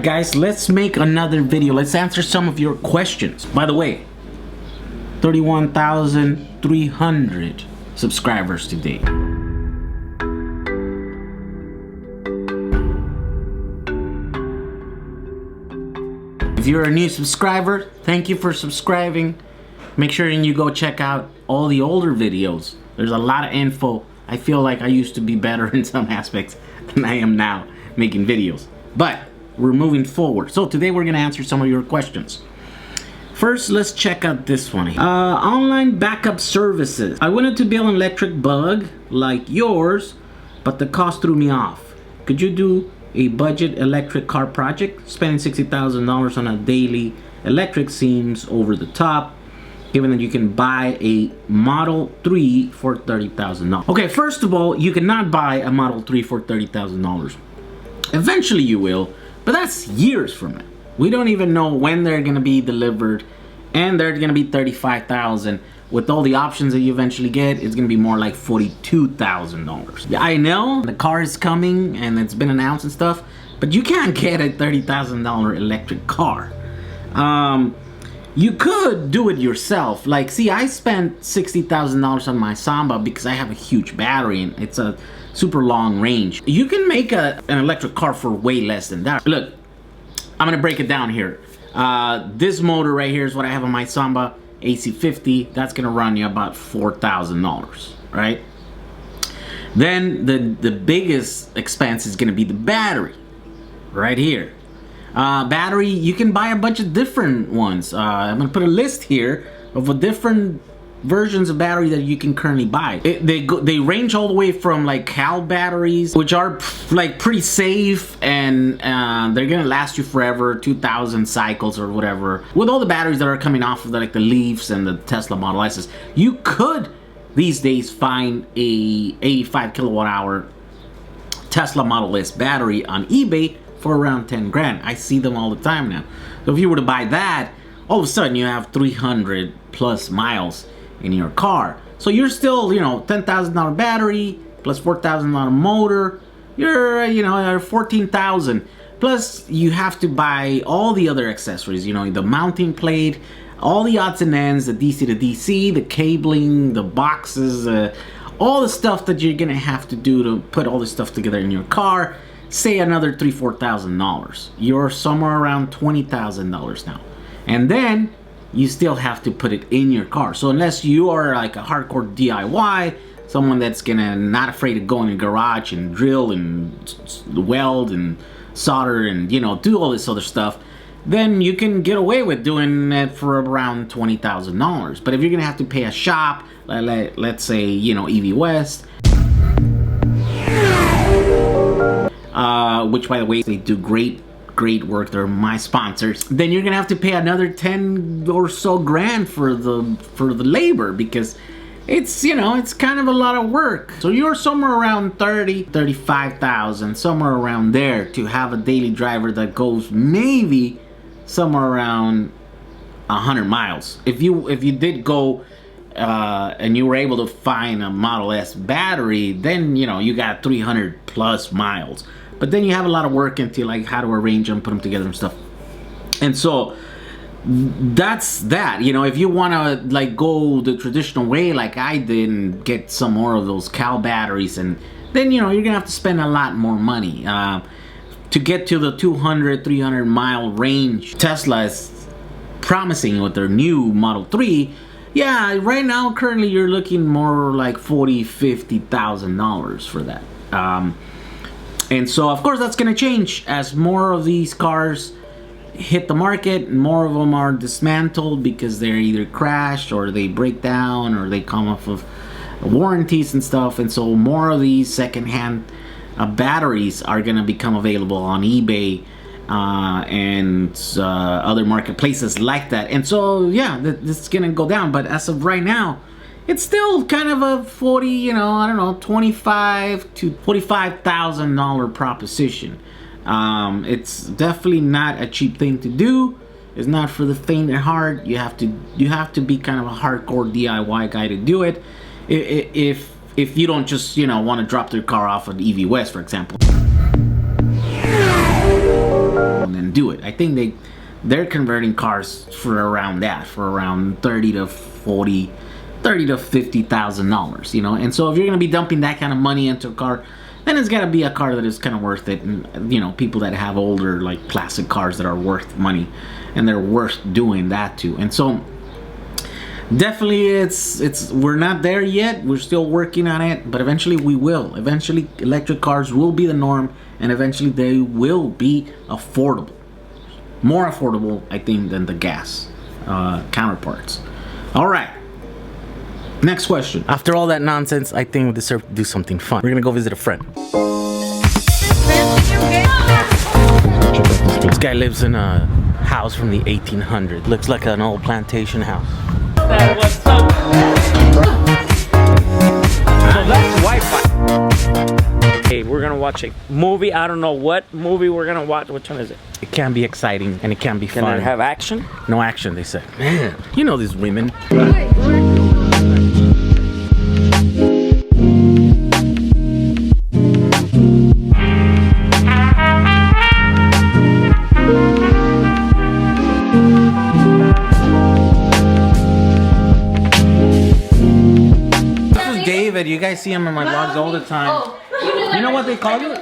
guys, let's make another video. Let's answer some of your questions. By the way, 31,300 subscribers today. If you're a new subscriber, thank you for subscribing. Make sure you go check out all the older videos. There's a lot of info. I feel like I used to be better in some aspects than I am now making videos. But we're moving forward. So today we're gonna answer some of your questions. First, let's check out this one. Online backup services. I wanted to build an electric bug like yours, but the cost threw me off. Could you do a budget electric car project? Spending $60,000 on a daily electric seems over the top, given that you can buy a Model 3 for $30,000. Okay, first of all, you cannot buy a Model 3 for $30,000. Eventually you will, but that's years from now. We don't even know when they're gonna be delivered, and they're gonna be $35,000. With all the options that you eventually get, it's gonna be more like $42,000. I know the car is coming and it's been announced and stuff, but you can't get a $30,000 electric car. You could do it yourself. Like, see, I spent $60,000 on my Samba because I have a huge battery and it's a super long range. You can make an electric car for way less than that. Look, I'm gonna break it down here. This motor right here is what I have on my Samba AC50. That's gonna run you about $4,000, right? Then the biggest expense is gonna be the battery, right here. Battery, you can buy a bunch of different ones. I'm gonna put a list here of different versions of battery that you can currently buy. They range all the way from like Cal batteries, which are like pretty safe, and they're gonna last you forever, 2,000 cycles or whatever. With all the batteries that are coming off of like the Leafs and the Tesla Model S's, you could these days find a 85 kilowatt hour Tesla Model S battery on eBay for around 10 grand. I see them all the time now. So if you were to buy that, all of a sudden you have 300 plus miles in your car. So you're still, you know, $10,000 battery plus $4,000 motor. You're, you know, 14,000. Plus you have to buy all the other accessories, you know, the mounting plate, all the odds and ends, the DC to DC, the cabling, the boxes, all the stuff that you're gonna have to do to put all this stuff together in your car. Say another $3,000–$4,000. You're somewhere around $20,000 now. And then you still have to put it in your car. So unless you are like a hardcore DIY, someone that's not afraid to go in a garage and drill and weld and solder and, you know, do all this other stuff, then you can get away with doing it for around $20,000. But if you're gonna have to pay a shop, let's say, you know, EV West, which by the way, they do great work, they're my sponsors, then you're gonna have to pay another 10 or so grand for the labor, because it's, you know, it's kind of a lot of work. So you're somewhere around 35,000, somewhere around there, to have a daily driver that goes maybe somewhere around 100 miles. If you did go and you were able to find a Model S battery, then, you know, you got 300 plus miles. But then you have a lot of work into like how to arrange them, put them together and stuff. And so that's that. You know, if you want to like go the traditional way like I did and get some more of those Cal batteries, and then, you know, you're gonna have to spend a lot more money to get to the 200–300 mile range Tesla is promising with their new Model 3. Yeah, right now currently you're looking more like $40–$50,000 for that. And so of course that's gonna change as more of these cars hit the market, and more of them are dismantled because they're either crashed or they break down or they come off of warranties and stuff. And so more of these secondhand batteries are gonna become available on eBay and other marketplaces like that. And so yeah, this is gonna go down. But as of right now, it's still kind of a $25,000 to $45,000 proposition. It's definitely not a cheap thing to do. It's not for the faint at heart. You have to be kind of a hardcore DIY guy to do it. If you don't just, you know, want to drop their car off at EV West, for example. and do it. I think they're converting cars for around that, for around $30,000 to $50,000, you know. And so if you're gonna be dumping that kind of money into a car, then it's gotta be a car that is kind of worth it. And you know, people that have older like classic cars that are worth money, and they're worth doing that to. And so definitely it's we're not there yet. We're still working on it, but eventually we will. Eventually electric cars will be the norm, and eventually they will be affordable. More affordable, I think, than the gas counterparts. All right. Next question. After all that nonsense, I think we deserve to do something fun. We're gonna go visit a friend. This guy lives in a house from the 1800s. Looks like an old plantation house. What's up? So that's Wi-Fi. Hey, we're gonna watch a movie. I don't know what movie we're gonna watch. Which one is it? It can be exciting and it can be fun. Can it have action? No action, they say. Man, you know these women. This is David. You guys see him in my vlogs all the time. You know what they call you?